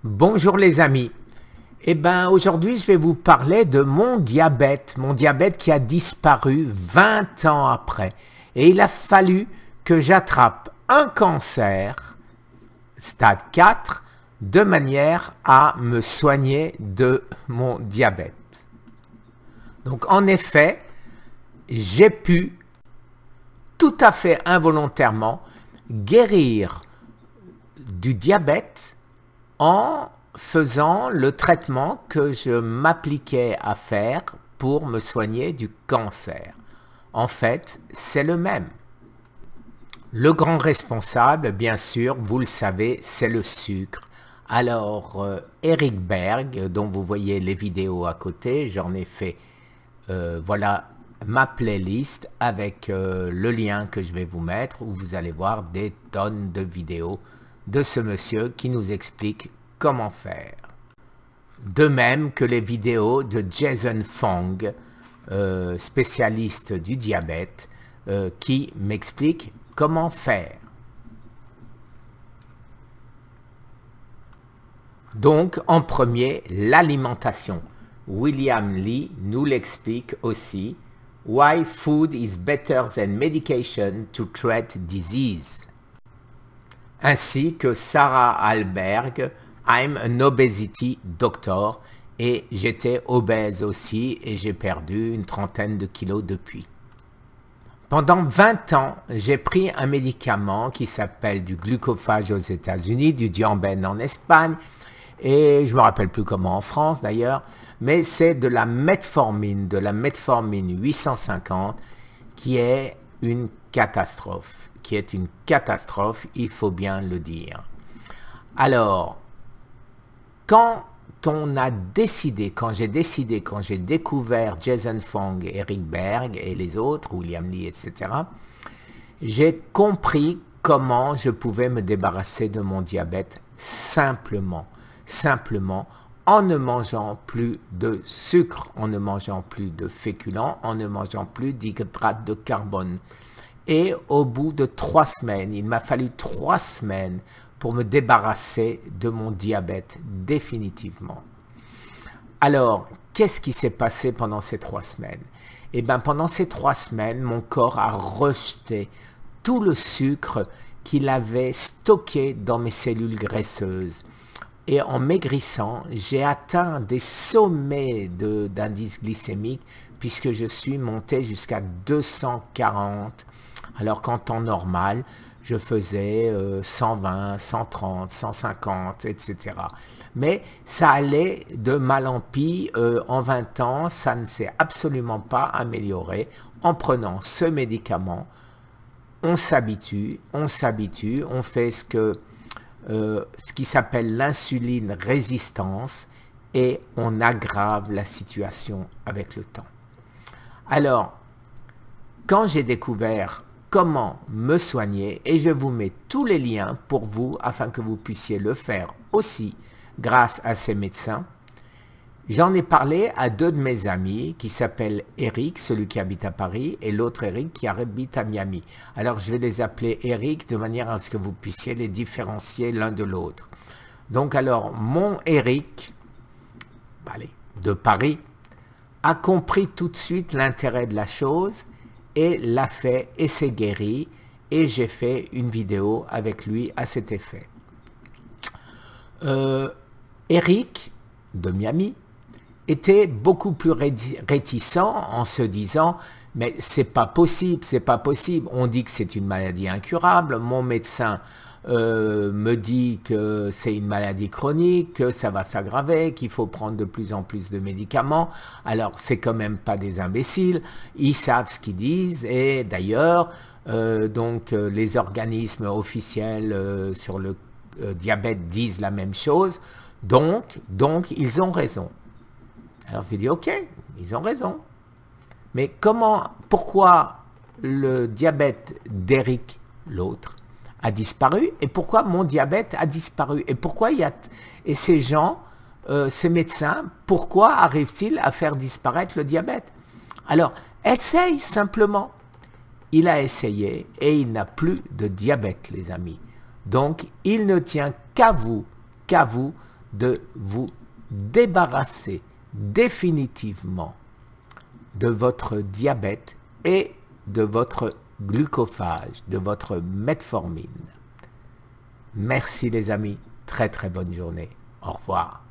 Bonjour les amis. Aujourd'hui je vais vous parler de mon diabète qui a disparu 20 ans après. Et il a fallu que j'attrape un cancer, stade 4, de manière à me soigner de mon diabète. Donc en effet, j'ai pu tout à fait involontairement guérir du diabète en faisant le traitement que je m'appliquais à faire pour me soigner du cancer. En fait, c'est le même. Le grand responsable, bien sûr, vous le savez, c'est le sucre. Alors, Eric Berg, dont vous voyez les vidéos à côté, j'en ai fait, voilà ma playlist avec le lien que je vais vous mettre, où vous allez voir des tonnes de vidéos de ce monsieur qui nous explique comment faire. De même que les vidéos de Jason Fung, spécialiste du diabète, qui m'explique comment faire. Donc, en premier, l'alimentation. William Li nous l'explique aussi. Why food is better than medication to treat disease. Ainsi que Sarah Alberg, I'm an obesity doctor, et j'étais obèse aussi et j'ai perdu une trentaine de kilos depuis. Pendant 20 ans, j'ai pris un médicament qui s'appelle du glucophage aux États-Unis, du Dianben en Espagne, et je me rappelle plus comment en France d'ailleurs, mais c'est de la metformine 850 qui est une catastrophe. Il faut bien le dire. Alors, quand j'ai découvert Jason Fung, Eric Berg et les autres, William Li, etc., j'ai compris comment je pouvais me débarrasser de mon diabète simplement, en ne mangeant plus de sucre, en ne mangeant plus de féculents, en ne mangeant plus d'hydrates de carbone. Et au bout de 3 semaines, il m'a fallu 3 semaines pour me débarrasser de mon diabète définitivement. Alors, qu'est-ce qui s'est passé pendant ces 3 semaines? Pendant ces 3 semaines, mon corps a rejeté tout le sucre qu'il avait stocké dans mes cellules graisseuses. Et en maigrissant, j'ai atteint des sommets d'indice glycémique puisque je suis monté jusqu'à 240, alors qu'en temps normal, je faisais 120, 130, 150, etc. Mais ça allait de mal en pis. En 20 ans, ça ne s'est absolument pas amélioré. En prenant ce médicament, on s'habitue, on fait ce qui s'appelle l'insuline résistance et on aggrave la situation avec le temps. Alors, quand j'ai découvert comment me soigner, et je vous mets tous les liens pour vous afin que vous puissiez le faire aussi grâce à ces médecins, j'en ai parlé à 2 de mes amis qui s'appellent Eric, celui qui habite à Paris, et l'autre Eric qui habite à Miami. Alors je vais les appeler Eric de manière à ce que vous puissiez les différencier l'un de l'autre. Donc alors mon Eric, de Paris, a compris tout de suite l'intérêt de la chose et l'a fait et s'est guéri, et j'ai fait une vidéo avec lui à cet effet. Eric de Miami était beaucoup plus réticent en se disant « mais c'est pas possible, on dit que c'est une maladie incurable, mon médecin me dit que c'est une maladie chronique, que ça va s'aggraver, qu'il faut prendre de plus en plus de médicaments, alors c'est quand même pas des imbéciles, ils savent ce qu'ils disent, et d'ailleurs, les organismes officiels sur le diabète disent la même chose, donc ils ont raison. » Alors je dis, ok, ils ont raison. Mais pourquoi le diabète d'Eric, l'autre, a disparu, et pourquoi mon diabète a disparu? Et pourquoi ces gens, ces médecins, pourquoi arrivent-ils à faire disparaître le diabète? Alors, essaye simplement. Il a essayé et il n'a plus de diabète, les amis. Donc, il ne tient qu'à vous de vous débarrasser définitivement de votre diabète et de votre glucophage, de votre metformine. Merci les amis, très très bonne journée. Au revoir.